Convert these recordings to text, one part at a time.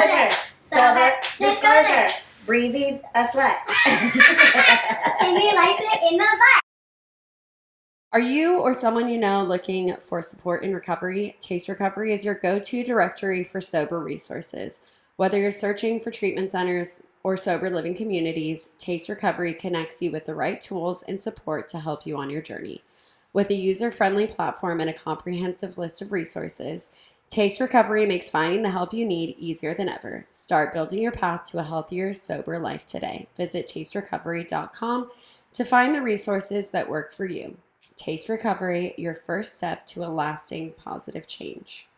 disclosure. Sober disclosure. Breezy's a slut. And we like it in the butt. Are you or someone you know looking for support in recovery? Taste Recovery is your go-to directory for sober resources. Whether you're searching for treatment centers or sober living communities, Taste Recovery connects you with the right tools and support to help you on your journey. With a user-friendly platform and a comprehensive list of resources, Taste Recovery makes finding the help you need easier than ever. Start building your path to a healthier, sober life today. Visit tasterecovery.com to find the resources that work for you. Taste Recovery, your first step to a lasting positive change.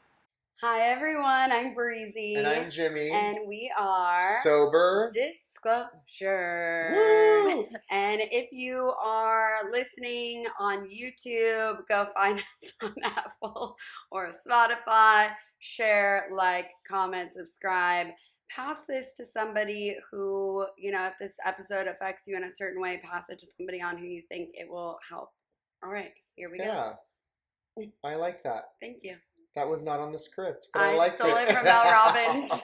Hi everyone, I'm Breezy. And I'm Jimmy. And we are Sober Disclosure. Woo! And if you are listening on YouTube, go find us on Apple or Spotify. Share, like, comment, subscribe. Pass this to somebody who, if this episode affects you in a certain way, pass it to somebody on who you think it will help. All right, here we go. Yeah, I like that. Thank you. That was not on the script, but I liked stole it from Mel Robbins.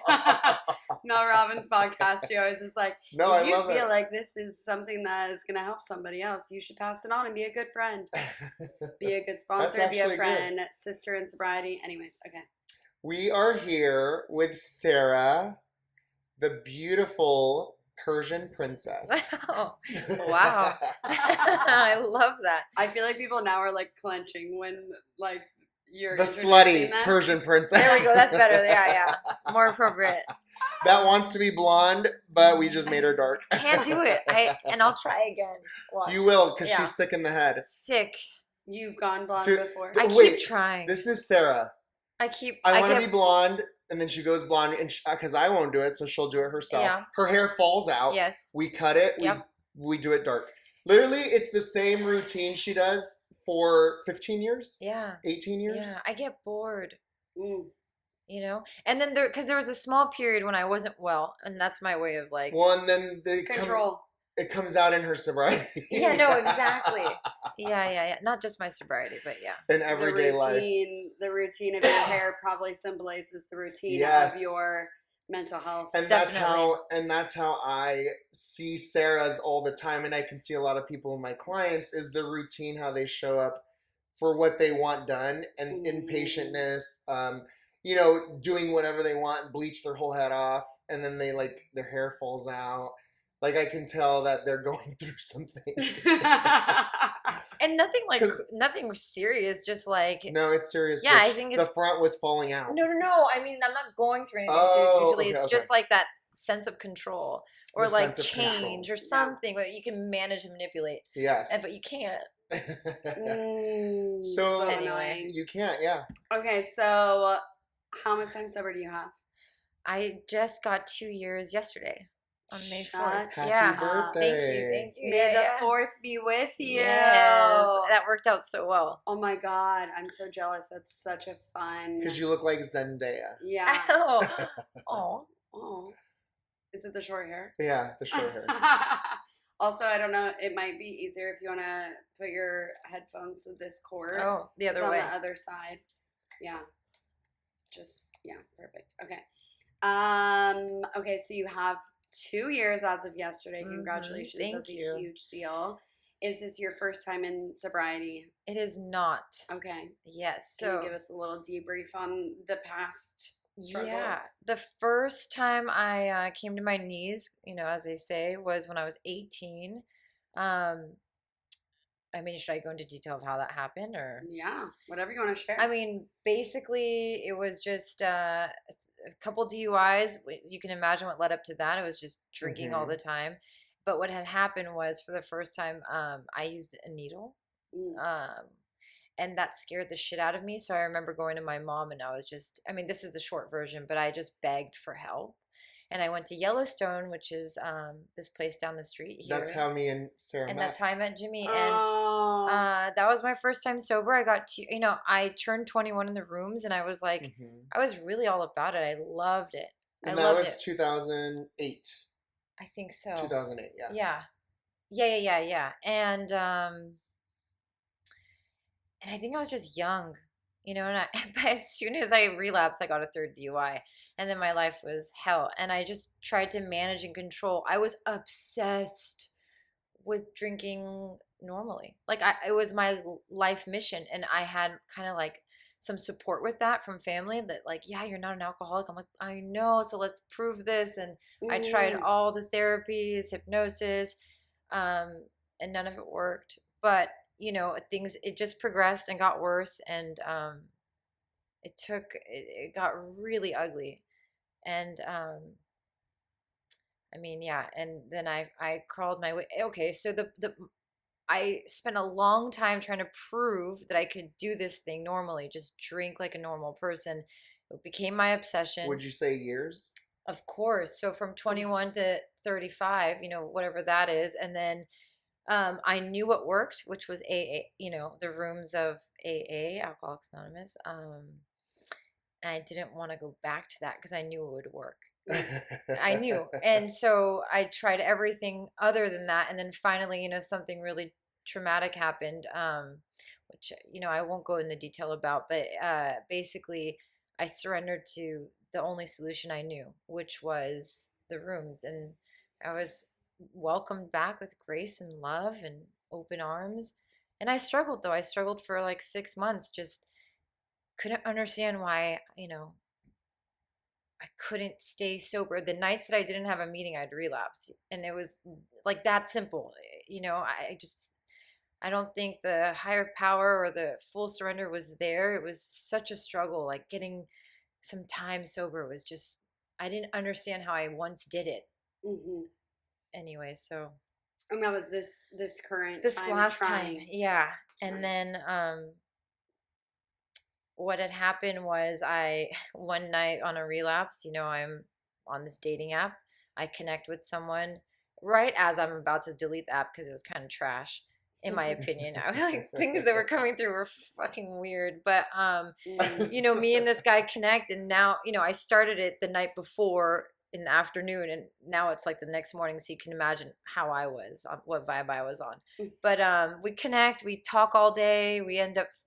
Mel Robbins podcast. She always is like, no, if I you love feel it. like this is something that is going to help somebody else, you should pass it on and be a good friend. Be a good sponsor, be a friend, sister in sobriety. Anyways, okay. We are here with Sara, the beautiful Persian princess. Oh, wow. I love that. I feel like people now are like clenching when like you're the slutty that. Persian princess. There we go. That's better. Yeah. More appropriate. That wants to be blonde, but we just made her dark. Can't do it. And I'll try again. Watch. You will, because Yeah. she's sick in the head. Sick. You've gone blonde Dude, before. I Wait, keep trying. This is Sara. I want to be blonde, and then she goes blonde, and because I won't do it, so she'll do it herself. Yeah. Her hair falls out. Yes. We cut it. Yep. We do it dark. Literally, it's the same routine she does for 15 years. Yeah. 18 years. Yeah. I get bored. Mm. And then because there was a small period when I wasn't well, and that's my way of like. Well, and then Control. It comes out in her sobriety. Yeah. No. Exactly. Yeah. Not just my sobriety, but yeah. In everyday life. The routine of your hair probably symbolizes the routine Yes. of your mental health. And that's how I see Sarah's all the time, and I can see a lot of people in my clients is the routine, how they show up for what they want done, and impatientness, doing whatever they want, bleach their whole head off, and then they their hair falls out. Like I can tell that they're going through something. And nothing serious, just like. No, it's serious. Yeah, I think it's. The front was falling out. No. I mean, I'm not going through anything serious usually. It's just like that sense of control or The like sense of change control. or something that you can manage and manipulate. Yes. But you can't. So anyway. You can't, yeah. Okay, so how much time sober do you have? I just got 2 years yesterday on May 4th. Happy birthday. Thank you. May the 4th be with you. Yes. That worked out so well. Oh my God, I'm so jealous. That's such a fun. Because you look like Zendaya. Yeah. Oh. Oh. Is it the short hair? Yeah, the short hair. Also, I don't know. It might be easier if you want to put your headphones to this cord. Oh, the other it's way. on the other side. Yeah. Perfect. Okay. Okay, so you have 2 years as of yesterday. Congratulations. Thank That's you. a huge deal. Is this your first time in sobriety? It is not. Okay. Yes. Can you give us a little debrief on the past struggles? Yeah. The first time I came to my knees, as they say, was when I was 18. I mean, should I go into detail of how that happened or? Yeah, whatever you want to share. I mean, basically, it was just a couple DUIs. You can imagine what led up to that. It was just drinking all the time. But what had happened was, for the first time, I used a needle. And that scared the shit out of me. So I remember going to my mom, and I was this is the short version, but I just begged for help. And I went to Yellowstone, which is this place down the street here. That's how me and Sara met. And that's how I met Jimmy. And that was my first time sober. I got to, I turned 21 in the rooms, and I was like, I was really all about it. I loved it. And that was 2008. I think so. 2008, yeah. Yeah. And I think I was just young. you know, and but as soon as I relapsed, I got a third DUI, and then my life was hell. And I just tried to manage and control. I was obsessed with drinking normally. Like it was my life mission, and I had kind of like some support with that from family that like, yeah, you're not an alcoholic. I'm like, I know, so let's prove this. And I tried all the therapies, hypnosis, um, and none of it worked. But you know, things it just progressed and got worse, and it got really ugly, and I mean, yeah, and then I crawled my way. Okay, so the I spent a long time trying to prove that I could do this thing normally, just drink like a normal person. It became my obsession. Would you say years? Of course. So from 21 to 35, you know, whatever that is. And then I knew what worked, which was AA, you know, the rooms of AA, Alcoholics Anonymous. And I didn't want to go back to that because I knew it would work. I knew. And so I tried everything other than that. And then finally, you know, something really traumatic happened, which, you know, I won't go into detail about, but basically I surrendered to the only solution I knew, which was the rooms. And I was welcomed back with grace and love and open arms. And I struggled, though. I struggled for like 6 months, just couldn't understand why, you know, I couldn't stay sober. The nights that I didn't have a meeting, I'd relapse. And it was like that simple. You know, I don't think the higher power or the full surrender was there. It was such a struggle. Like getting some time sober was just, I didn't understand how I once did it. Mm-hmm. Anyway, so. And that was this current This time last trying. time. Yeah. And then, what had happened was I one night on a relapse, you know, I'm on this dating app. I connect with someone right as I'm about to delete the app because it was kind of trash, in my opinion. I like things that were coming through were fucking weird. But you know, me and this guy connect, and now, you know, I started it the night before in the afternoon, and now it's like the next morning, so you can imagine how I was, what vibe I was on. But we connect, we talk all day,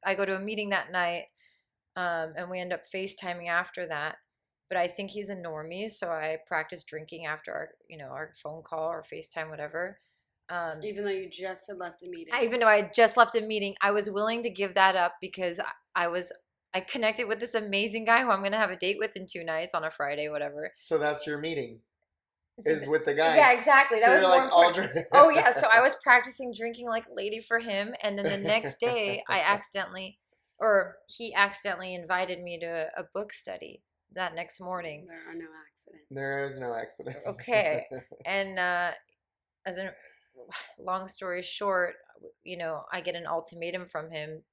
I go to a meeting that night, and we end up FaceTiming after that. But I think he's a normie, so I practice drinking after our, you know, our phone call or FaceTime, whatever. Even though you just had left a meeting. Even though I had just left a meeting, I was willing to give that up because I connected with this amazing guy who I'm gonna have a date with in 2 nights on a Friday, whatever. So that's your meeting. Is with the guy. Yeah, exactly. So that was you're more like all important. Oh yeah, so I was practicing drinking like a lady for him, and then the next day he accidentally invited me to a book study that next morning. There are no accidents. There is no accident. Okay. And as a long story short, you know, I get an ultimatum from him,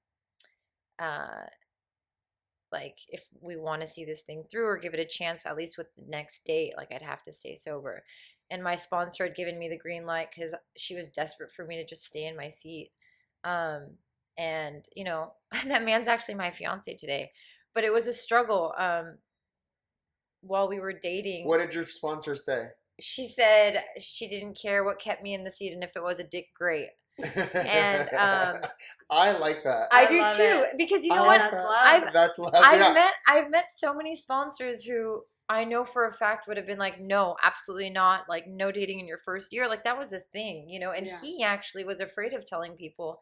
like if we want to see this thing through or give it a chance, at least with the next date, like I'd have to stay sober. And my sponsor had given me the green light because she was desperate for me to just stay in my seat. And you know, that man's actually my fiance today, but it was a struggle. While we were dating, What did your sponsor say? she said she didn't care what kept me in the seat, and if it was a dick, great. And I like that. I do love too, it. because you I know like what? that. That's love. Yeah. I've met so many sponsors who I know for a fact would have been like, no, absolutely not. Like no dating in your first year. Like that was a thing, you know, and Yeah. he actually was afraid of telling people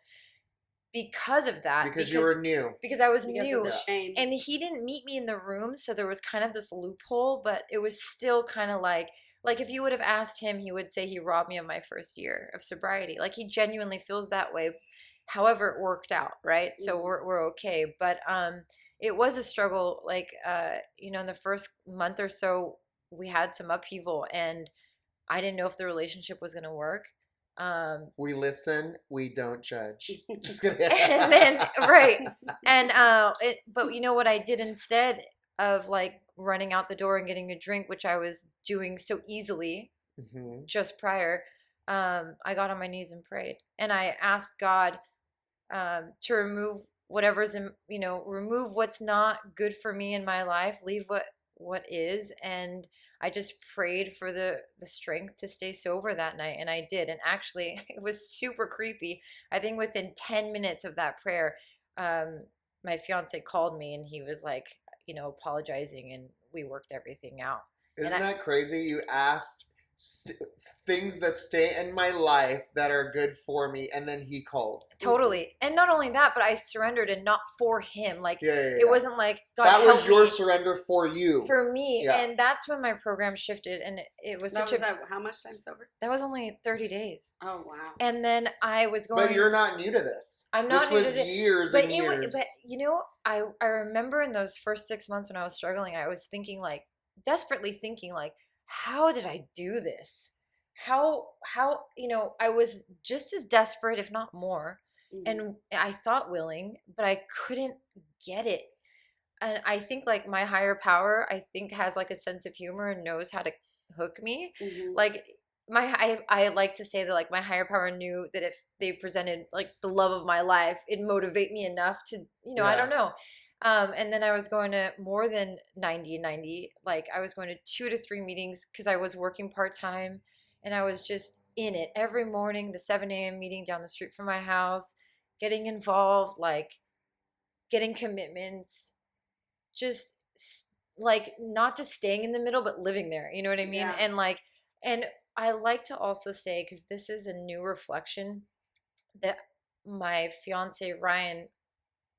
because of that. Because you were new. Because I was Because new. of the shame. And he didn't meet me in the room, so there was kind of this loophole, but it was still kind of like if you would have asked him, he would say he robbed me of my first year of sobriety. Like he genuinely feels that way. However, it worked out, right? So we're okay. But it was a struggle. Like you know, in the first month or so, we had some upheaval, and I didn't know if the relationship was going to work. We listen, we don't judge. Just kidding. And then right, and but you know what I did instead of like running out the door and getting a drink, which I was doing so easily just prior, I got on my knees and prayed, and I asked God to remove whatever's in, you know, remove what's not good for me in my life, leave what is. And I just prayed for the strength to stay sober that night, and I did. And actually, it was super creepy. I think within 10 minutes of that prayer, my fiance called me and he was like, apologizing, and we worked everything out. Isn't And that crazy? You asked things that stay in my life that are good for me, and then he calls. Totally. And not only that, but I surrendered, and not for him. Like, Yeah. it wasn't like, God that help was your me, surrender for you. for me. Yeah. And that's when my program shifted, and it was such how much time sober? that was only 30 days. Oh, wow. And then I was going. But you're not new to this. I'm not this new to was this. years But and years. I remember in those first 6 months when I was struggling, I was thinking, like, desperately thinking, like, how did I do this? How I was just as desperate, if not more, and I thought willing, but I couldn't get it. And I think, like, my higher power, I think, has like a sense of humor and knows how to hook me. Like, I like to say that, like, my higher power knew that if they presented like the love of my life, it'd motivate me enough to, I don't know. And then I was going to more than 90. Like, I was going to 2 to 3 meetings because I was working part-time, and I was just in it every morning, the 7 a.m. meeting down the street from my house, getting involved, like getting commitments, just like not just staying in the middle, but living there. You know what I mean? Yeah. And I like to also say, because this is a new reflection, that my fiance Ryan,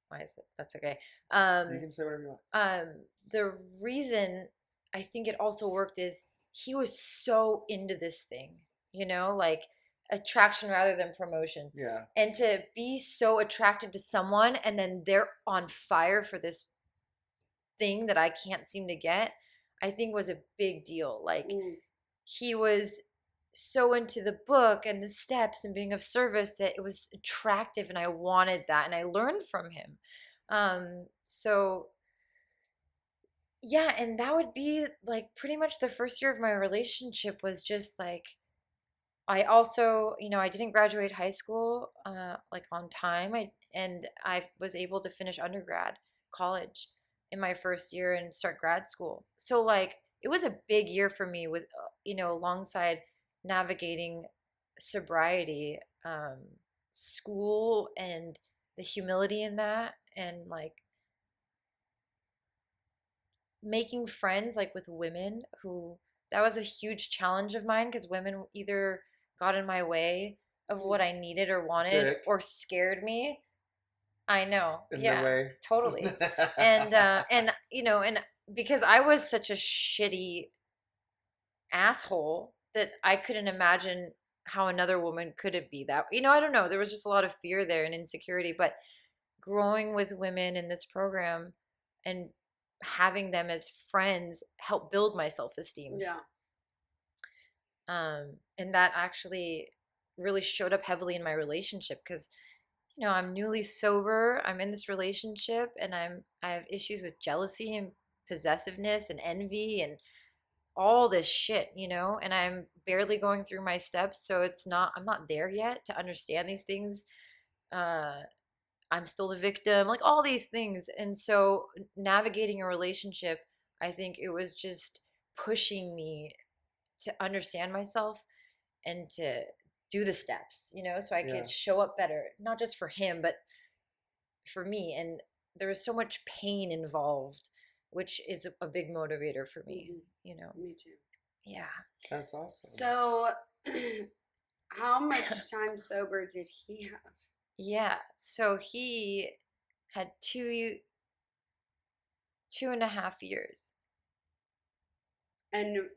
why is it? That's okay. You can say whatever you want. The reason I think it also worked is he was so into this thing, like attraction rather than promotion. Yeah. And to be so attracted to someone and then they're on fire for this thing that I can't seem to get, I think was a big deal. Like, he was so into the book and the steps and being of service that it was attractive, and I wanted that, and I learned from him. So yeah, and that would be like pretty much the first year of my relationship was just like, I also, I didn't graduate high school like on time. I was able to finish college in my first year and start grad school. So, like, it was a big year for me with alongside navigating sobriety, school, and the humility in that, and like making friends, like, with women who, that was a huge challenge of mine, because women either got in my way of what I needed or wanted, or scared me. I know. In yeah, the way. totally. And because I was such a shitty asshole that I couldn't imagine how another woman couldn't be that. I don't know. There was just a lot of fear there and insecurity, but growing with women in this program and having them as friends helped build my self-esteem. Yeah. And that actually really showed up heavily in my relationship, because I'm newly sober, I'm in this relationship, and I have issues with jealousy and possessiveness and envy and all this shit, and I'm barely going through my steps, so I'm not there yet to understand these things. I'm still the victim, like all these things. And so navigating a relationship, I think it was just pushing me to understand myself and to do the steps, so I could show up better, not just for him, but for me. And there was so much pain involved, which is a big motivator for me, Me too. Yeah. That's awesome. So how much time sober did he have? Yeah. So he had 2.5 years. And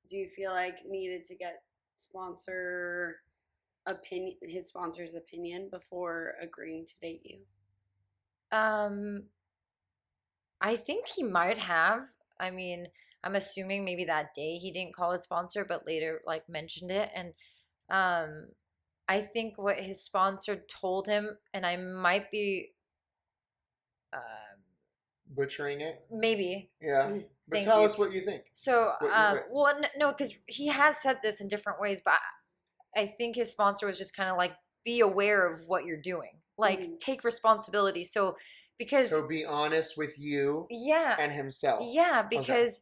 do you feel like needed to get his sponsor's opinion before agreeing to date you? I think he might have. I mean, I'm assuming maybe that day he didn't call his sponsor, but later, like, mentioned it. And I think what his sponsor told him, and I might be butchering it, maybe. Yeah. But Thank tell you. us what you think. So, well, no, because he has said this in different ways, but I think his sponsor was just kind of like, be aware of what you're doing, like, take responsibility. So be honest with you, yeah, and himself. Yeah, because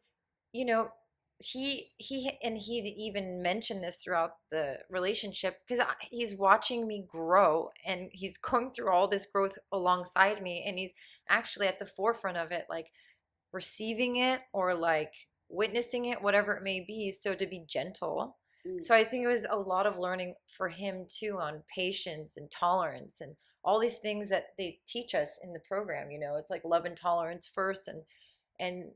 he'd even mentioned this throughout the relationship because he's watching me grow and he's going through all this growth alongside me, and he's actually at the forefront of it, like receiving it or like witnessing it, whatever it may be. So to be gentle. So I think it was a lot of learning for him too on patience and tolerance and all these things that they teach us in the program. It's like love and tolerance first, and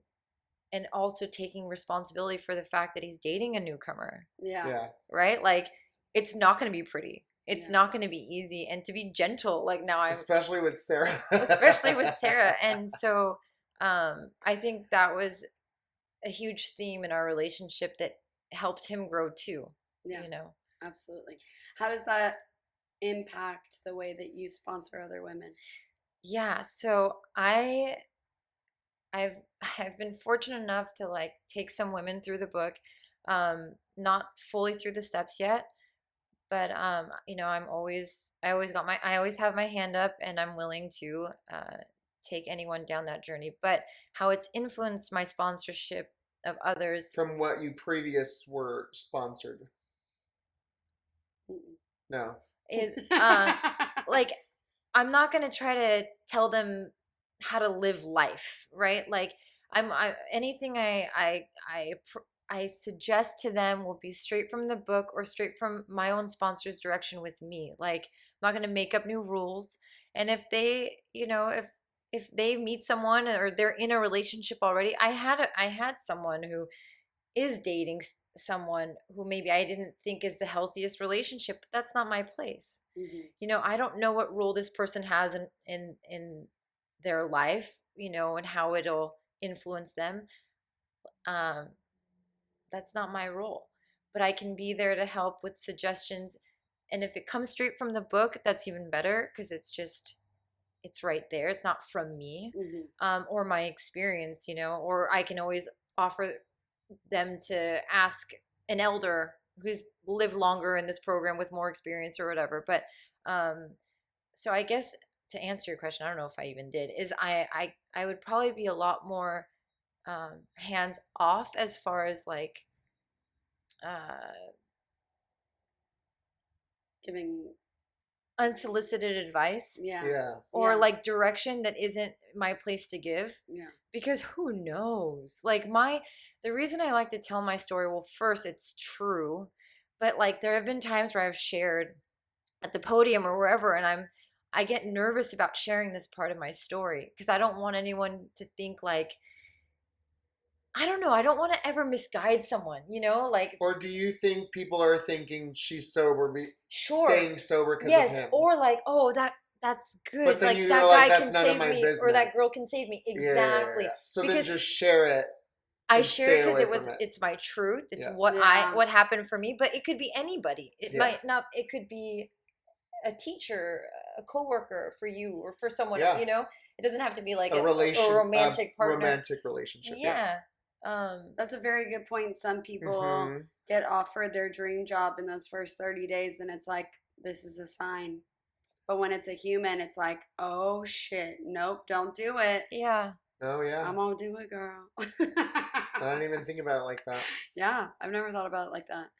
and also taking responsibility for the fact that he's dating a newcomer. Yeah. Right? Like it's not going to be pretty. It's Yeah. not going to be easy, and to be gentle. Like now especially with Sara. especially with Sara. And so I think that was a huge theme in our relationship that helped him grow too. Yeah. Absolutely. How does that impact the way that you sponsor other women? Yeah, so I've been fortunate enough to like take some women through the book, not fully through the steps yet, but I always have my hand up, and I'm willing to take anyone down that journey. But how it's influenced my sponsorship of others From what you previous were sponsored. No. is like I'm not going to try to tell them how to live life, right? Like anything I suggest to them will be straight from the book or straight from my own sponsor's direction with me. Like I'm not going to make up new rules. And if they, if they meet someone or they're in a relationship already, I had someone who is dating someone who maybe I didn't think is the healthiest relationship, but that's not my place. I don't know what role this person has in their life, and how it'll influence them. That's not my role, but I can be there to help with suggestions. And if it comes straight from the book, that's even better because it's right there. It's not from me, or my experience, or I can always offer them to ask an elder who's lived longer in this program with more experience or whatever. But so I guess to answer your question, I don't know if I even did, is I would probably be a lot more hands off as far as like giving unsolicited advice. Yeah. Or like direction that isn't my place to give. Yeah. Because who knows? Like the reason I like to tell my story, well, first it's true, but like there have been times where I've shared at the podium or wherever, and I get nervous about sharing this part of my story because I don't want anyone to think like, I don't know, I don't want to ever misguide someone, like. Or do you think people are thinking she's sober, saying sober because of him? Or like, oh, that's good. But then like you're that like, guy that's can none save of my me, business. or that girl can save me. Exactly. Yeah. So because then just share it. I share it because it's my truth. It's what happened for me. But it could be anybody. It might not. It could be a teacher, a coworker for you, or for someone. It doesn't have to be like a romantic partner. Romantic relationship. Yeah. That's a very good point. Some people get offered their dream job in those first 30 days, and it's like, this is a sign. But when it's a human, it's like, oh shit, nope, don't do it. Yeah. Oh yeah. I'm gonna do it, girl. I didn't even think about it like that. Yeah, I've never thought about it like that.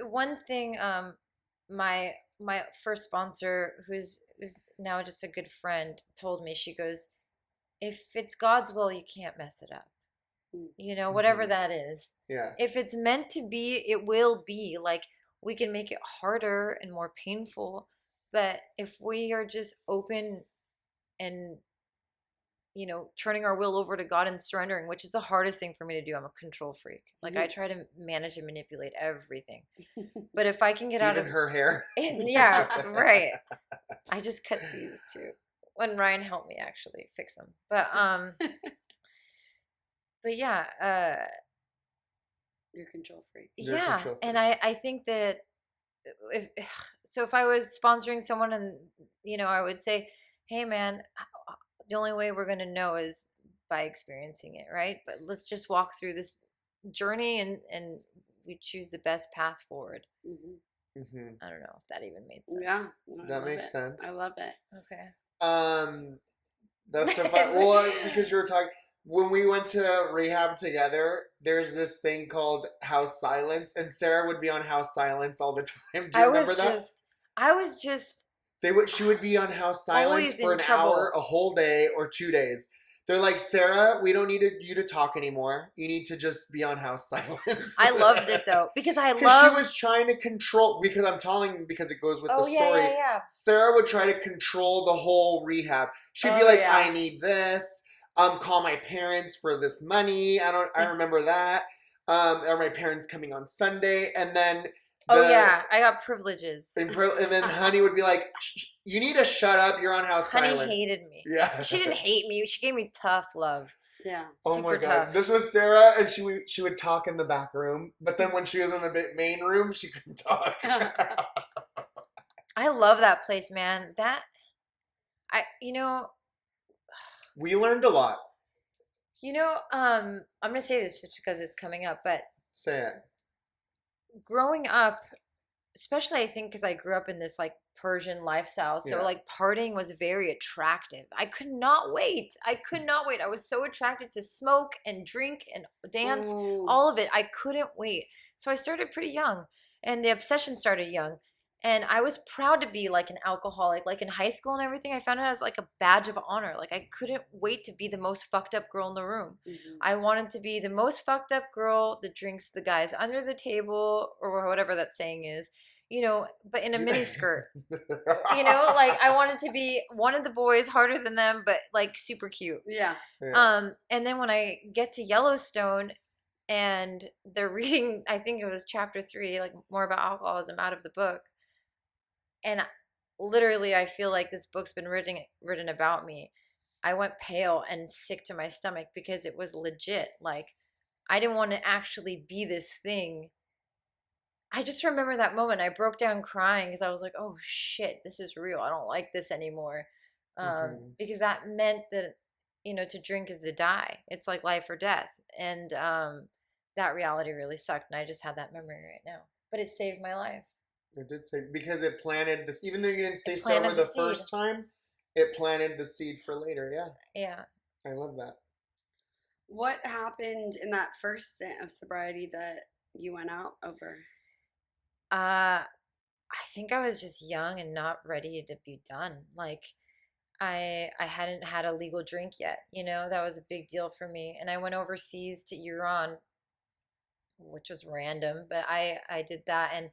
One thing, my first sponsor, who's now just a good friend, told me, she goes, if it's God's will, you can't mess it up. Whatever that is. Yeah. If it's meant to be, it will be. Like, we can make it harder and more painful, but if we are just open and turning our will over to God and surrendering, which is the hardest thing for me to do. I'm a control freak. Like I try to manage and manipulate everything. But if I can get out of her hair. Yeah, right. I just cut these too. When Ryan helped me actually fix them. But yeah, you're a control freak. Yeah, and I think that if I was sponsoring someone and I would say, hey man, the only way we're going to know is by experiencing it, right? But let's just walk through this journey and we choose the best path forward. I don't know if that even made sense. Yeah, that makes sense. I love it. Okay. That's so fun. Well, because you were talking, when we went to rehab together, there's this thing called House Silence, and Sarah would be on House Silence all the time. Do you remember that? I was just She would be on House Silence always for in an trouble. hour, a whole day, or 2 days. They're like, Sarah, we don't need you to talk anymore. You need to just be on House Silence. I loved it though because she was trying to control. Because I'm telling because it goes with the story. Yeah. Sarah would try to control the whole rehab. She'd be like, I need this. Call my parents for this money. I remember that. Are my parents coming on Sunday? And then I got privileges. And then Honey would be like, you need to shut up. You're on House Silence. Honey hated me. Yeah. She didn't hate me. She gave me tough love. Yeah. Oh my Super God. tough. This was Sarah, and she would talk in the back room. But then when she was in the main room, she couldn't talk. I love that place, man. We learned a lot. I'm going to say this just because it's coming up, but Say it. growing up, especially I think because I grew up in this like Persian lifestyle, so like partying was very attractive. I could not wait. I was so attracted to smoke and drink and dance, all of it. I couldn't wait. So I started pretty young, and the obsession started young. And I was proud to be like an alcoholic, like in high school and everything. I found it as like a badge of honor. Like I couldn't wait to be the most fucked up girl in the room. I wanted to be the most fucked up girl that drinks the guys under the table or whatever that saying is, but in a mini skirt. Like I wanted to be one of the boys, harder than them, but like super cute. Yeah. And then when I get to Yellowstone and they're reading, I think it was chapter 3, like more about alcoholism out of the book. And literally, I feel like this book's been written about me. I went pale and sick to my stomach because it was legit. Like, I didn't want to actually be this thing. I just remember that moment. I broke down crying because I was like, oh shit, this is real. I don't like this anymore. Because that meant that, to drink is to die. It's like life or death. And that reality really sucked. And I just had that memory right now. But it saved my life. It did say because it planted this. Even though you didn't stay sober the first time, it planted the seed for later. Yeah. Yeah. I love that. What happened in that first stint of sobriety that you went out over? I think I was just young and not ready to be done. Like I hadn't had a legal drink yet. That was a big deal for me. And I went overseas to Iran, which was random, but I did that, and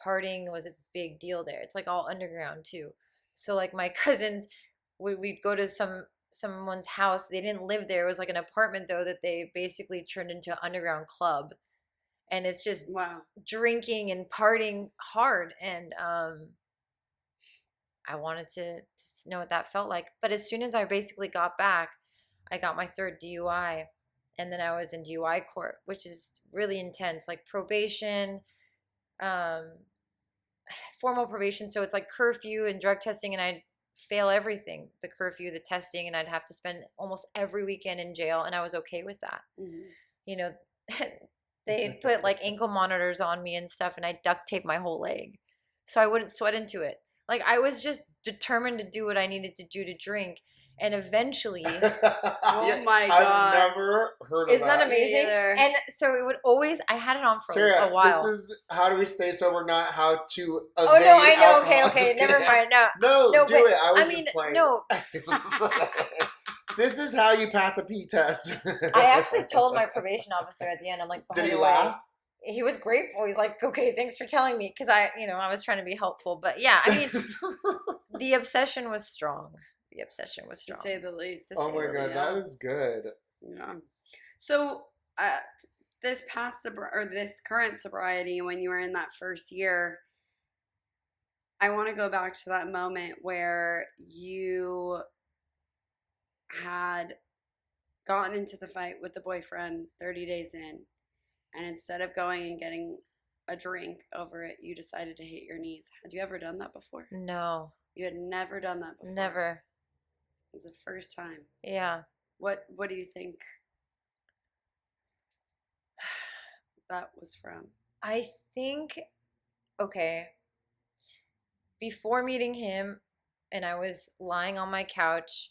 partying was a big deal there. It's like all underground too. So like my cousins, we'd go to someone's house. They didn't live there. It was like an apartment though that they basically turned into an underground club. And it's just drinking and partying hard. And I wanted to know what that felt like. But as soon as I basically got back, I got my 3rd DUI. And then I was in DUI court, which is really intense, like probation, formal probation. So it's like curfew and drug testing, and I'd fail everything, the curfew, the testing, and I'd have to spend almost every weekend in jail. And I was okay with that. They put like ankle monitors on me and stuff, and I duct taped my whole leg so I wouldn't sweat into it. Like I was just determined to do what I needed to do to drink. And eventually, oh my God. I've never heard of that. Isn't that amazing? And so it would always, I had it on for Sarah, a while. This is how do we stay sober, not how to evade Oh, no, I know. alcohol. Okay, never mind. No, do it. I was just playing. No. This is how you pass a pee test. I actually told my probation officer at the end, I'm like, by Did he the way, laugh? He was grateful. He's like, okay, thanks for telling me. Because I was trying to be helpful. But yeah, I mean, the obsession was strong. To say the least. Oh my God, that is good. Yeah. So, this current sobriety, when you were in that first year, I want to go back to that moment where you had gotten into the fight with the boyfriend 30 days in, and instead of going and getting a drink over it, you decided to hit your knees. Had you ever done that before? No. You had never done that before? Never. It was the first time. Yeah. What do you think that was from? I think, okay, before meeting him, and I was lying on my couch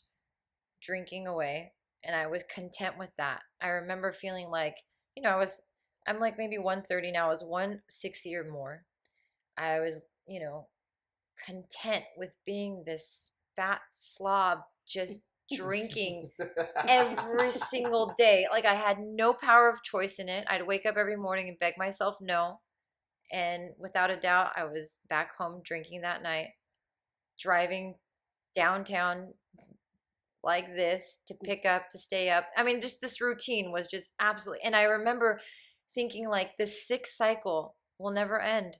drinking away, and I was content with that. I remember feeling like, I'm like maybe 130 now. I was 160 or more. I was, content with being this fat slob just drinking every single day. Like I had no power of choice in it. I'd wake up every morning and beg myself no. And without a doubt, I was back home drinking that night, driving downtown like this to pick up, to stay up. I mean, just this routine was just absolutely. And I remember thinking, like, this sick cycle will never end.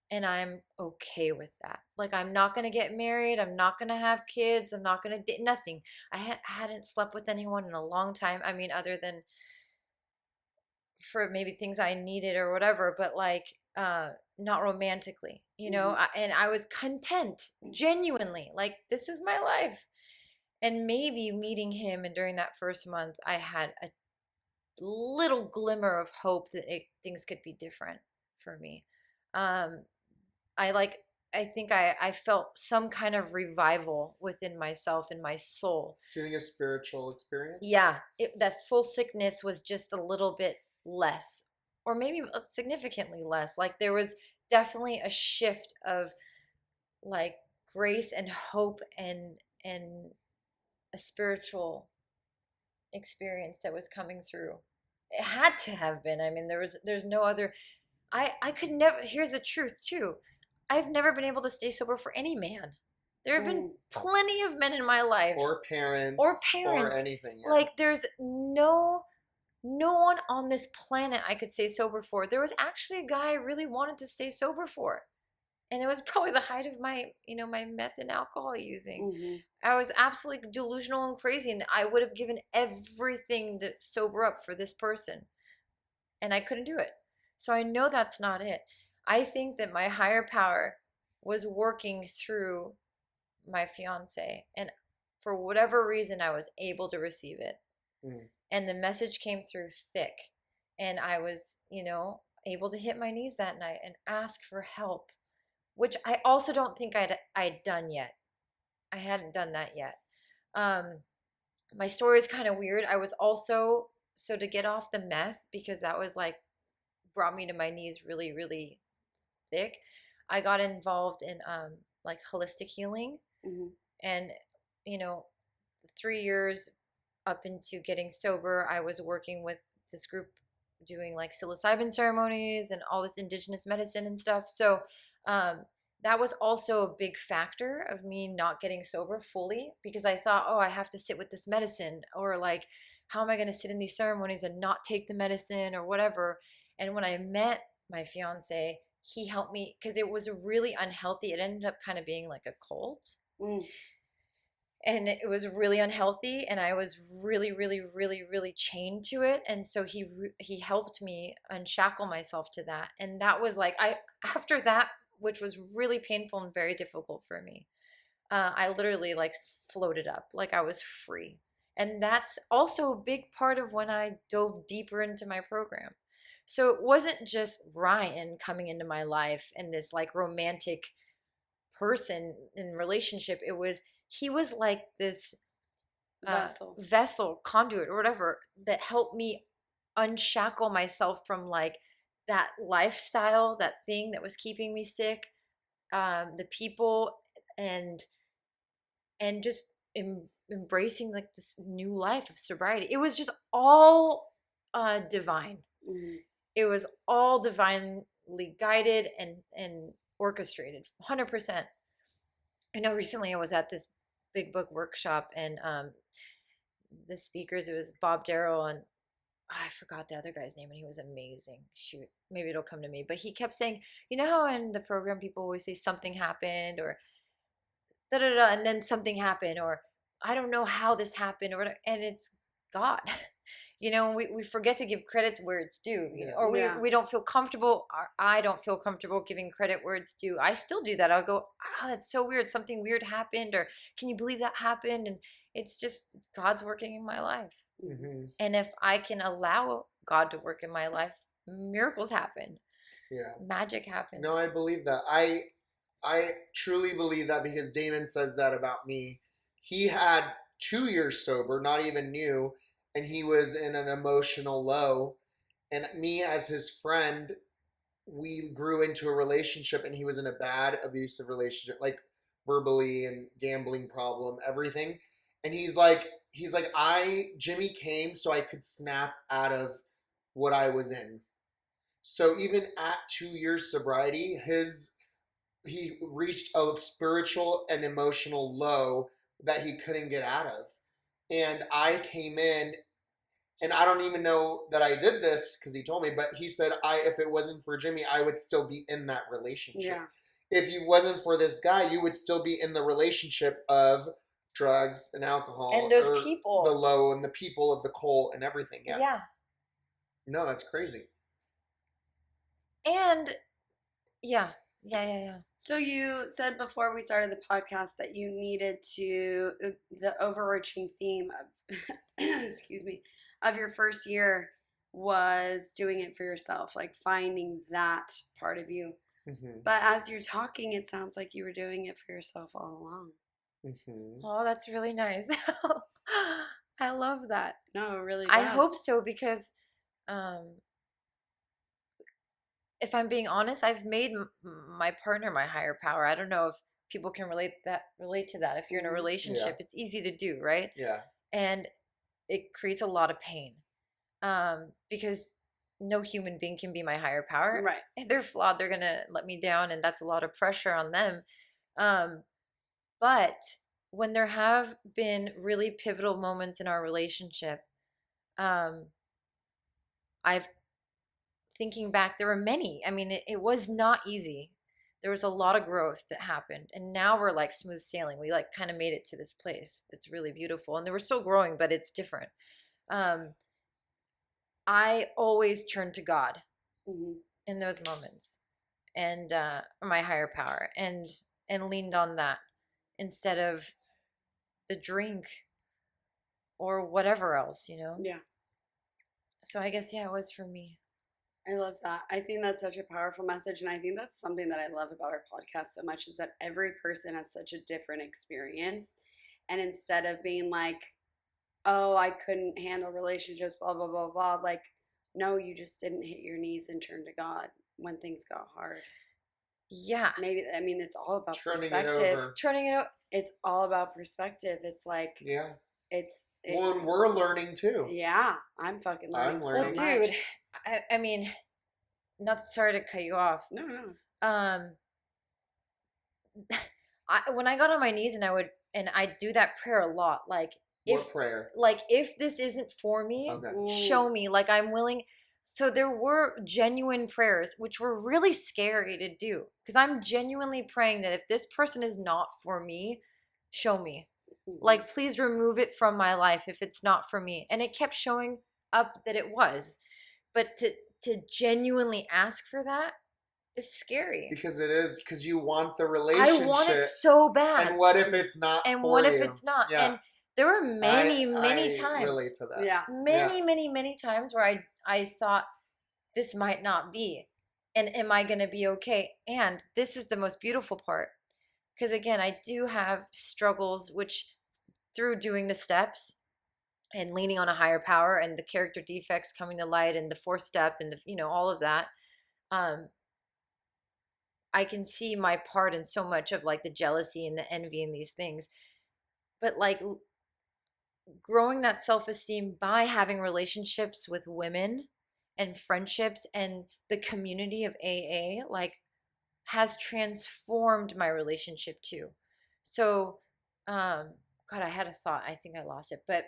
And I'm okay with that. Like, I'm not going to get married. I'm not going to have kids. I'm not going to do nothing. I hadn't slept with anyone in a long time. I mean, other than for maybe things I needed or whatever, but like, not romantically, and I was content, genuinely, like, this is my life. And maybe meeting him, and during that first month, I had a little glimmer of hope that things could be different for me. Um, I like, I think I felt some kind of revival within myself and my soul. Do you think a spiritual experience? Yeah, that soul sickness was just a little bit less, or maybe significantly less. Like there was definitely a shift of like grace and hope and a spiritual experience that was coming through. It had to have been. I mean, there's no other. I could never. Here's the truth too. I've never been able to stay sober for any man. There have been plenty of men in my life, or parents, or anything. Yeah. Like there's no one on this planet I could stay sober for. There was actually a guy I really wanted to stay sober for. And it was probably the height of my, my meth and alcohol using. I was absolutely delusional and crazy, and I would have given everything to sober up for this person. And I couldn't do it. So I know that's not it. I think that my higher power was working through my fiance, and for whatever reason I was able to receive it. And the message came through thick, and I was, able to hit my knees that night and ask for help, which I also don't think I'd done yet. I hadn't done that yet. My story is kind of weird. I was also, so to get off the meth, because that was like brought me to my knees really, really thick, I got involved in like holistic healing. And 3 years up into getting sober, I was working with this group doing like psilocybin ceremonies and all this indigenous medicine and stuff. So that was also a big factor of me not getting sober fully, because I thought, oh, I have to sit with this medicine, or like, how am I going to sit in these ceremonies and not take the medicine or whatever. And when I met my fiance, he helped me, because it was really unhealthy. It ended up kind of being like a cult. And it was really unhealthy, and I was really, really, really, really chained to it. And so he helped me unshackle myself to that. And that was like, after that, which was really painful and very difficult for me, I literally like floated up, like I was free. And that's also a big part of when I dove deeper into my program. So it wasn't just Ryan coming into my life and this like romantic person in relationship. He was like this vessel, conduit, or whatever, that helped me unshackle myself from like that lifestyle, that thing that was keeping me sick, the people, and just embracing like this new life of sobriety. It was just all divine. It was all divinely guided and orchestrated, 100%. I know recently I was at this big book workshop, and the speakers, it was Bob Darrell and I forgot the other guy's name, and he was amazing. Shoot, maybe it'll come to me. But he kept saying, how in the program people always say something happened, or da da da, and then something happened, or I don't know how this happened, or whatever, and it's God. We forget to give credit where it's due, or we don't feel comfortable, or I don't feel comfortable giving credit where it's due. I still do that. I'll go, that's so weird. Something weird happened, or can you believe that happened? And it's just God's working in my life. And if I can allow God to work in my life, miracles happen. Yeah. Magic happens. No, I believe that. I truly believe that, because Damon says that about me. He had 2 years sober, not even new, and he was in an emotional low. And me, as his friend, we grew into a relationship, and he was in a bad, abusive relationship, like verbally and gambling problem, everything. And Jimmy came so I could snap out of what I was in. So even at 2 years sobriety, he reached a spiritual and emotional low that he couldn't get out of. And I came in, and I don't even know that I did this because he told me, but he said, if it wasn't for Jimmy, I would still be in that relationship. Yeah. If you wasn't for this guy, you would still be in the relationship of drugs and alcohol And those people, the low, and the people of the coal and everything. Yeah. Yeah. No, that's crazy. And yeah. So you said before we started the podcast that you needed to, the overarching theme of, excuse me, of your first year was doing it for yourself, like finding that part of you. Mm-hmm. But as you're talking, it sounds like you were doing it for yourself all along. Mm-hmm. Oh, that's really nice. I love that. No, it really does. I hope so, because if I'm being honest, I've made my partner my higher power. I don't know if people can relate to that. If you're in a relationship, it's easy to do, right? Yeah. And it creates a lot of pain, because no human being can be my higher power. Right. If they're flawed, they're gonna let me down, and that's a lot of pressure on them. But when there have been really pivotal moments in our relationship, I've thinking back, there were many. I mean, it was not easy. There was a lot of growth that happened, and now we're like smooth sailing. We like kind of made it to this place. It's really beautiful, and we're still growing, but it's different. I always turn to God in those moments, and my higher power, and leaned on that instead of the drink or whatever else, Yeah. So I guess, it was for me. I love that. I think that's such a powerful message. And I think that's something that I love about our podcast so much, is that every person has such a different experience. And instead of being like, oh, I couldn't handle relationships, blah, blah, blah, blah, like, no, you just didn't hit your knees and turn to God when things got hard. Yeah. Maybe, I mean, it's all about Turning perspective. it over. Turning it over. It's all about perspective. It's like, Yeah. Well, and we're learning too. Yeah, I'm fucking learning so much. Well, dude, I mean, not sorry to cut you off. No. When I got on my knees and I do that prayer a lot, like, What prayer? Like, if this isn't for me, show me. Like, I'm willing. So there were genuine prayers, which were really scary to do, because I'm genuinely praying that if this person is not for me, show me. Like, please remove it from my life if it's not for me. And it kept showing up that it was. But to genuinely ask for that is scary. Because it is, because you want the relationship. I want it so bad. And what if it's not for you? And what if it's not? Yeah. And there were many I times. relate to that. Yeah. Many times where I thought, this might not be. And am I going to be okay? And this is the most beautiful part. Because again, I do have struggles, which through doing the steps and leaning on a higher power and the character defects coming to light and the 4th step and all of that, I can see my part in so much of like the jealousy and the envy and these things. But like growing that self-esteem by having relationships with women and friendships and the community of AA, like, has transformed my relationship too. So, God, I had a thought. I think I lost it. But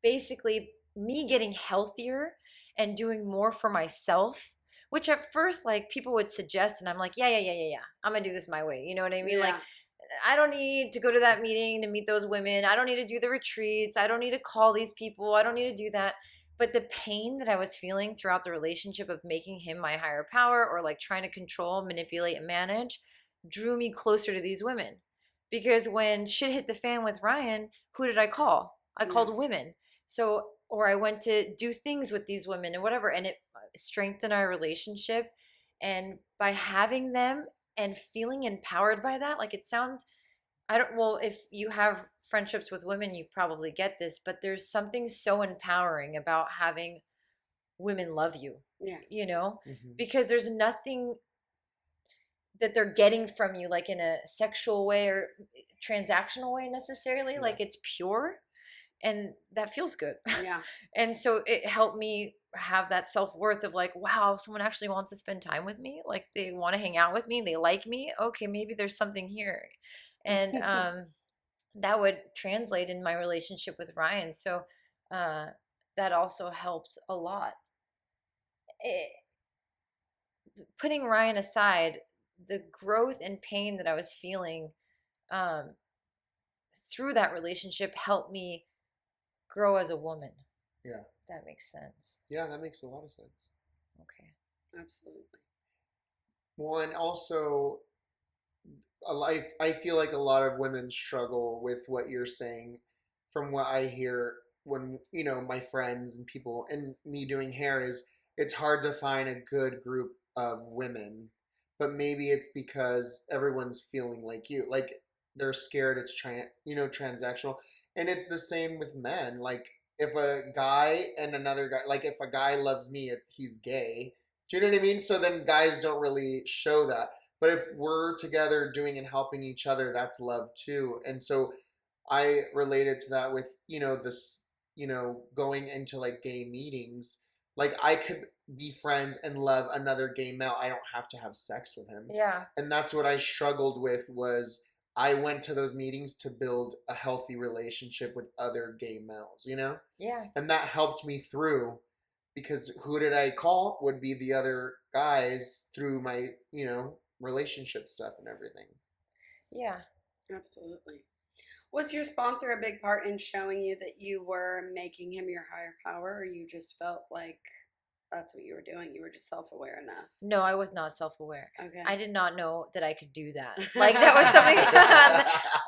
basically, me getting healthier and doing more for myself, which at first, like, people would suggest, and I'm like, yeah. I'm going to do this my way. You know what I mean? Yeah. Like, I don't need to go to that meeting to meet those women. I don't need to do the retreats. I don't need to call these people. I don't need to do that. But the pain that I was feeling throughout the relationship of making him my higher power, or like trying to control, manipulate, and manage, drew me closer to these women. Because when shit hit the fan with Ryan, who did I call? I called women. So, or I went to do things with these women and whatever, and it strengthened our relationship. And by having them and feeling empowered by that, like, it sounds, if you have friendships with women, you probably get this, but there's something so empowering about having women love you. Yeah. You know, Mm-hmm. because there's nothing that they're getting from you like in a sexual way or transactional way necessarily. Yeah. Like it's pure, and that feels good. Yeah. And so it helped me have that self-worth of like, wow, someone actually wants to spend time with me, like they want to hang out with me, they like me, okay, maybe there's something here. And that would translate in my relationship with Ryan. So that also helped a lot. Putting Ryan aside, the growth and pain that I was feeling um, through that relationship helped me grow as a woman. Yeah. That makes sense. Yeah, that makes a lot of sense. Okay. Absolutely. Well, and also, I feel like a lot of women struggle with what you're saying. From what I hear, when my friends and people and me doing hair, is it's hard to find a good group of women, but maybe it's because everyone's feeling like you, like they're scared it's transactional, and it's the same with men. Like if a guy and another guy, like if a guy loves me, he's gay. Do you know what I mean? So then guys don't really show that. But if we're together doing and helping each other, that's love too. And so I related to that with, this, going into like gay meetings. Like I could be friends and love another gay male. I don't have to have sex with him. Yeah. And that's what I struggled with. Was I went to those meetings to build a healthy relationship with other gay males, Yeah. And that helped me through, because who did I call would be the other guys through my, relationship stuff and everything. Yeah. Absolutely. Was your sponsor a big part in showing you that you were making him your higher power, or you just felt like that's what you were doing? You were just self-aware enough. No, I was not self-aware. Okay. I did not know that I could do that. Like that was something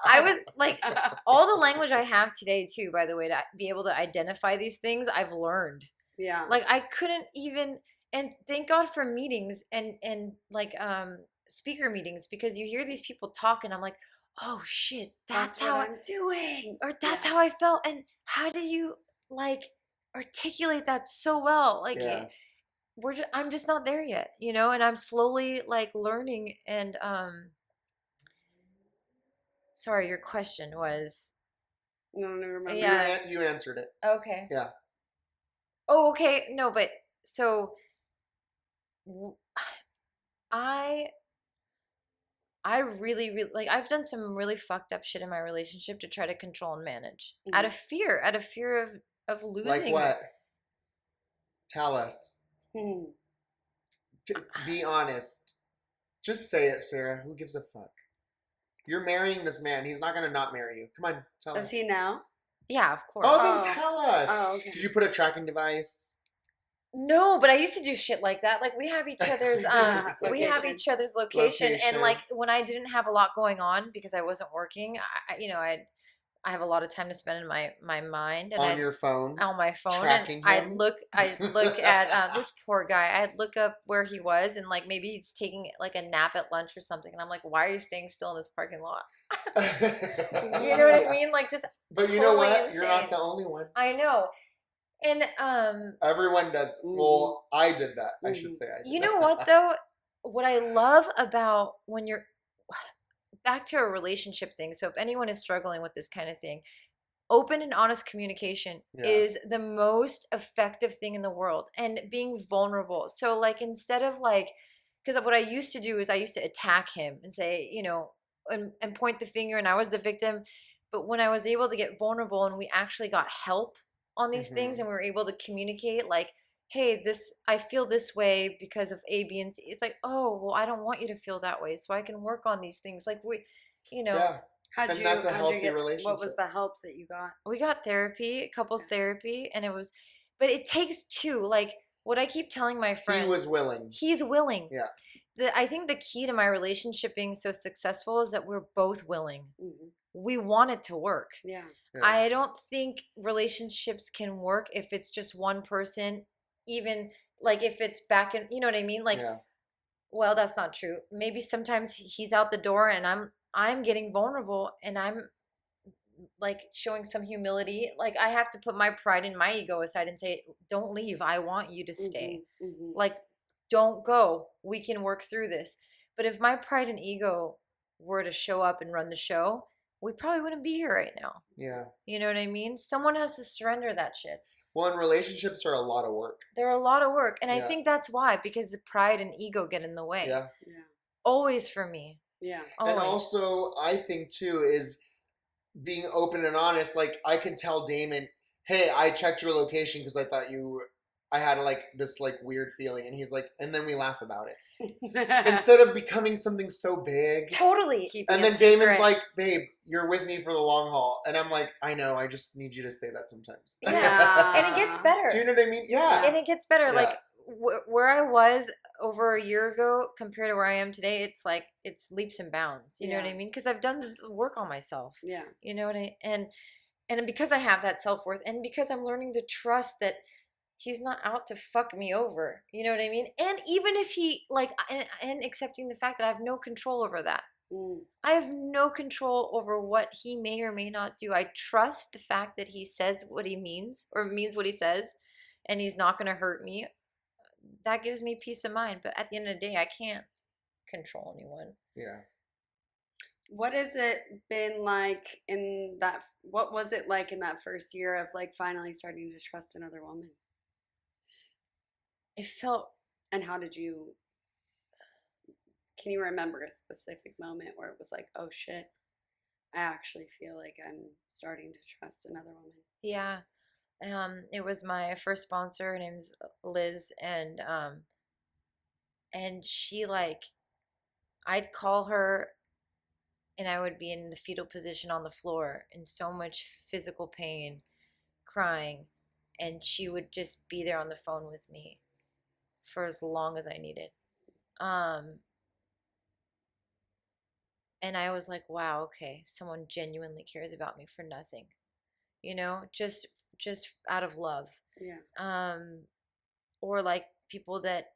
I was like, all the language I have today too, by the way, to be able to identify these things, I've learned. Yeah. Like I couldn't even, and thank God for meetings and like speaker meetings, because you hear these people talk and I'm like, oh shit, that's how what I'm doing. or that's how I felt. And how do you like articulate that so well? Like Yeah. I'm just not there yet, and I'm slowly like learning. And sorry, your question was, I don't remember. Yeah. You answered it. okay. Yeah. Oh, okay. No, but so I really, really like I've done some really fucked up shit in my relationship to try to control and manage out of fear of losing. Like what? Tell us. Hmm. Be honest. Just say it, Sarah. Who gives a fuck? You're marrying this man. He's not gonna not marry you. Come on, tell us. Is he now? Yeah, of course. Oh, then tell us. Oh, okay. Did you put a tracking device? No, but I used to do shit like that. Like we have each other's location, and like when I didn't have a lot going on because I wasn't working, I have a lot of time to spend in my mind and on your phone. On my phone, tracking and him? I'd look at this poor guy. I'd look up where he was, and like maybe he's taking like a nap at lunch or something, and I'm like, why are you staying still in this parking lot? You know what I mean? Like just. But you know what? You're not the only one. I know. And everyone does. Well, I did that. I should say I did. You know what though? What I love about when you're back to a relationship thing. So if anyone is struggling with this kind of thing, open and honest communication is the most effective thing in the world, and being vulnerable. So like instead of like, because what I used to do is I used to attack him and say, and point the finger, and I was the victim. But when I was able to get vulnerable and we actually got help on these things, and we were able to communicate like, hey, I feel this way because of A, B, and C. It's like, oh, well, I don't want you to feel that way, so I can work on these things. Like Yeah. That's a healthy relationship. What was the help that you got? We got therapy, couples therapy, and but it takes two. Like what I keep telling my friends. He was willing. He's willing. Yeah. I think the key to my relationship being so successful is that we're both willing. Mm-hmm. We want it to work. Yeah. I don't think relationships can work if it's just one person, even like if it's back in, you know what I mean? Like, well, that's not true. Maybe sometimes he's out the door and I'm getting vulnerable and I'm like showing some humility. Like I have to put my pride and my ego aside and say, don't leave. I want you to stay. Like, don't go. We can work through this. But if my pride and ego were to show up and run the show, we probably wouldn't be here right now. Yeah. You know what I mean? Someone has to surrender that shit. Well, and relationships are a lot of work. They're a lot of work. And I Yeah. think that's why, because the pride and ego get in the way. Yeah. Always for me. Yeah. Always. And also, I think too is being open and honest. Like I can tell Damon, hey, I checked your location because I thought I had like this like weird feeling, and he's like, and then we laugh about it instead of becoming something so big. Totally. And then Damon's like, babe, you're with me for the long haul, and I'm like, I know, I just need you to say that sometimes. Yeah. And it gets better. Do you know what I mean? Yeah. And it gets better. Yeah. Like where I was over a year ago compared to where I am today, it's like it's leaps and bounds. You know what I mean? Because I've done the work on myself. Yeah. You know what and because I have that self-worth, and because I'm learning to trust that he's not out to fuck me over. You know what I mean? And even if he like and accepting the fact that I have no control over that. I have no control over what he may or may not do. I trust the fact that he says what he means or means what he says, and he's not going to hurt me. That gives me peace of mind. But at the end of the day, I can't control anyone. Yeah. What has it been like in that? What was it like in that first year of like finally starting to trust another woman? It felt. And how did you? Can you remember a specific moment where it was like, oh shit, I actually feel like I'm starting to trust another woman? Yeah. It was my first sponsor. Her name's Liz, and she like, I'd call her, and I would be in the fetal position on the floor in so much physical pain, crying, and she would just be there on the phone with me for as long as I needed. And I was like, wow, okay, someone genuinely cares about me for nothing, you know, just out of love. Yeah. Or like people that,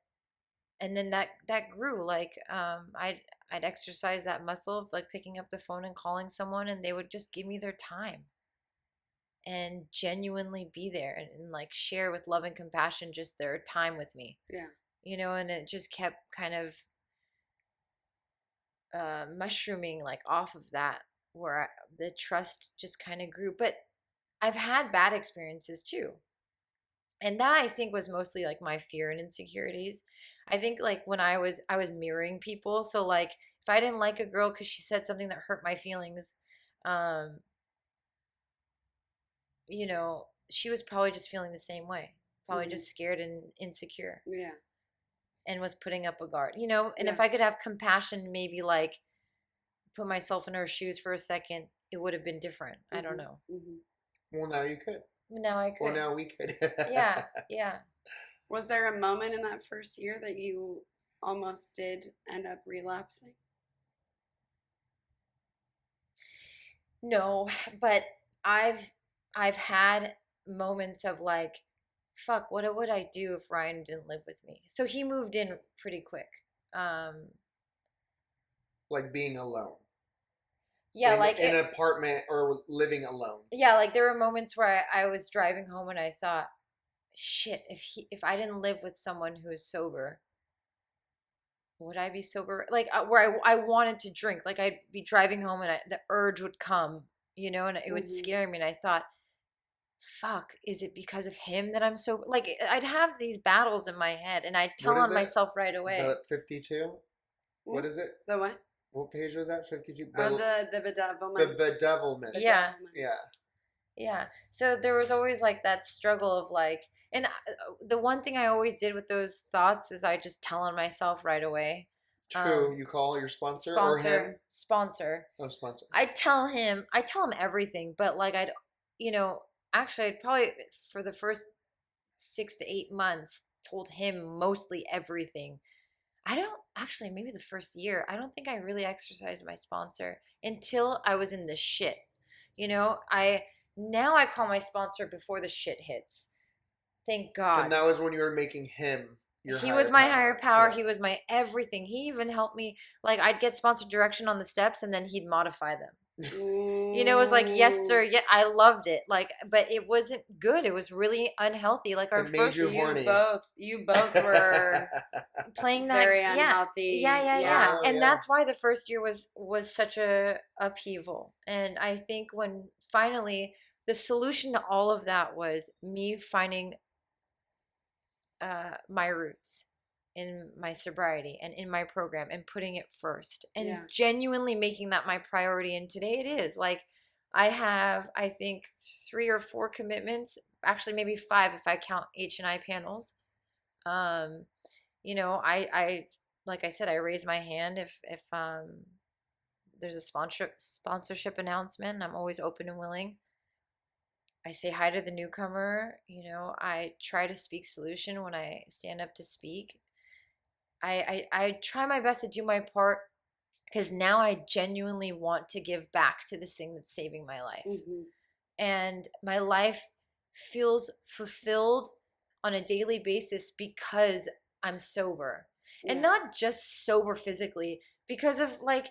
and then that grew. Like, I'd exercise that muscle of like picking up the phone and calling someone, and they would just give me their time and genuinely be there and like share with love and compassion just their time with me. Yeah. You know, and it just kept kind of mushrooming like off of that, where the trust just kind of grew. But I've had bad experiences too, and that I think was mostly like my fear and insecurities. I think like when I was mirroring people, so like if I didn't like a girl because she said something that hurt my feelings, you know, she was probably just feeling the same way, probably just scared and insecure. Yeah. And was putting up a guard, you know. And Yeah. if I could have compassion, maybe like put myself in her shoes for a second, it would have been different. I don't know. Well, now you could. Now I could. Well, now we could. Yeah. Was there a moment in that first year that you almost did end up relapsing? No, but I've had moments of like, fuck, what would I do if Ryan didn't live with me? So he moved in pretty quick. Like being alone. Yeah, like in an apartment or living alone. Yeah, like there were moments where I was driving home and I thought, shit, if I didn't live with someone who is sober, would I be sober? Like where I wanted to drink. Like I'd be driving home and the urge would come, you know, and it would scare me. And I thought, fuck, is it because of him that I'm sober? Like I'd have these battles in my head, and I'd tell on myself right away. The 52? What is it? The what? What page was that? 52? Oh, the bedevilment. The bedevilment. Yeah. Yeah. Yeah. So there was always like that struggle of like, and the one thing I always did with those thoughts is I just tell on myself right away. True. You call your sponsor or him? Sponsor. Oh, sponsor. I tell him everything, but like actually I'd probably for the first 6 to 8 months told him mostly everything. I don't actually, maybe the first year, I don't think I really exercised my sponsor until I was in the shit. You know, now I call my sponsor before the shit hits. Thank God. And that was when you were making him your He was my higher power. Yeah. He was my everything. He even helped me. Like I'd get sponsored direction on the steps and then he'd modify them. You know, it was like, yes, sir. Yeah, I loved it. Like, but it wasn't good. It was really unhealthy. Like our It made first, you You horny. both were playing that, very yeah, unhealthy. yeah. Oh, And yeah. that's why the first year was such a upheaval. And I think when finally the solution to all of that was me finding my roots in my sobriety and in my program and putting it first and Yeah. genuinely making that my priority. And today it is. Like I have, I think, 3 or 4 commitments, actually maybe 5 if I count H&I panels. Um, you know, I like I said, I raise my hand if there's a sponsorship announcement. I'm always open and willing. I say hi to the newcomer. You know, I try to speak solution when I stand up to speak. I try my best to do my part because now I genuinely want to give back to this thing that's saving my life. Mm-hmm. And my life feels fulfilled on a daily basis because I'm sober. And Yeah. not just sober physically, because of like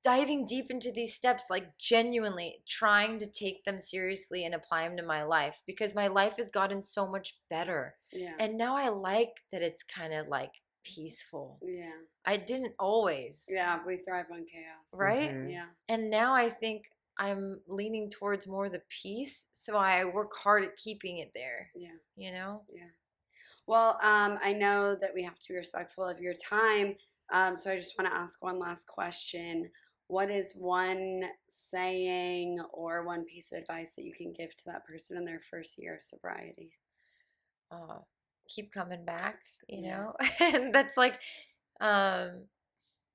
diving deep into these steps, like genuinely trying to take them seriously and apply them to my life because my life has gotten so much better. Yeah. And now I like that it's kind of like peaceful. Yeah. I didn't always. Yeah. We thrive on chaos. Right? Mhm. Yeah. And now I think I'm leaning towards more the peace. So I work hard at keeping it there. Yeah. You know? Yeah. Well, I know that we have to be respectful of your time. So I just want to ask one last question. What is one saying or one piece of advice that you can give to that person in their first year of sobriety? Keep coming back, you Yeah. know? And that's like, um,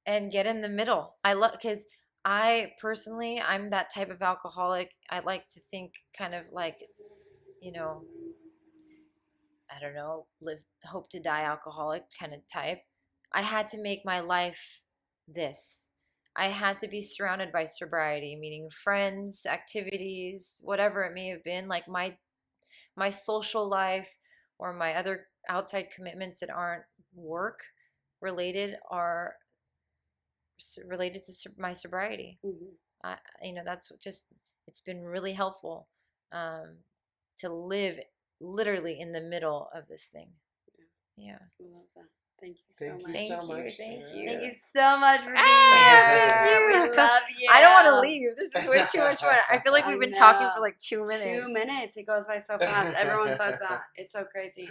and get in the middle. I love, because I personally, I'm that type of alcoholic. I like to think kind of like, you know, I don't know, live, hope to die alcoholic kind of type. I had to make my life this. I had to be surrounded by sobriety, meaning friends, activities, whatever it may have been, like my social life or my other outside commitments that aren't work related are related to my sobriety. Mm-hmm. You know, that's just, it's been really helpful um, to live literally in the middle of this thing. Yeah. I love that. Thank you so Thank you much. Thank so you. much, Thank Sarah. you. Thank you so much for being Ah, here. thank you. We love you. I don't want to leave. This is way too much fun. I feel like I we've been talking know. for like 2 minutes. 2 minutes. It goes by so fast. Everyone says that. It's so crazy.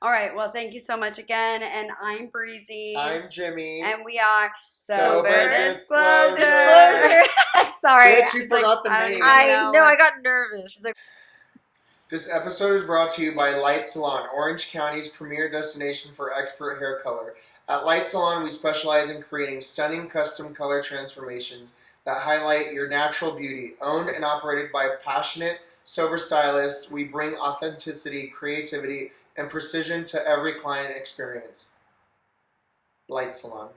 All right. Well, thank you so much again. And I'm Breezy. I'm Jimmy. And we are Sober Disclosure. Disclosure. Sorry. Bitch, you forgot the I don't name. even I know. I got nervous. She's like, This episode is brought to you by Light Salon, Orange County's premier destination for expert hair color. At Light Salon, we specialize in creating stunning custom color transformations that highlight your natural beauty. Owned and operated by a passionate, sober stylist, we bring authenticity, creativity, and precision to every client experience. Light Salon.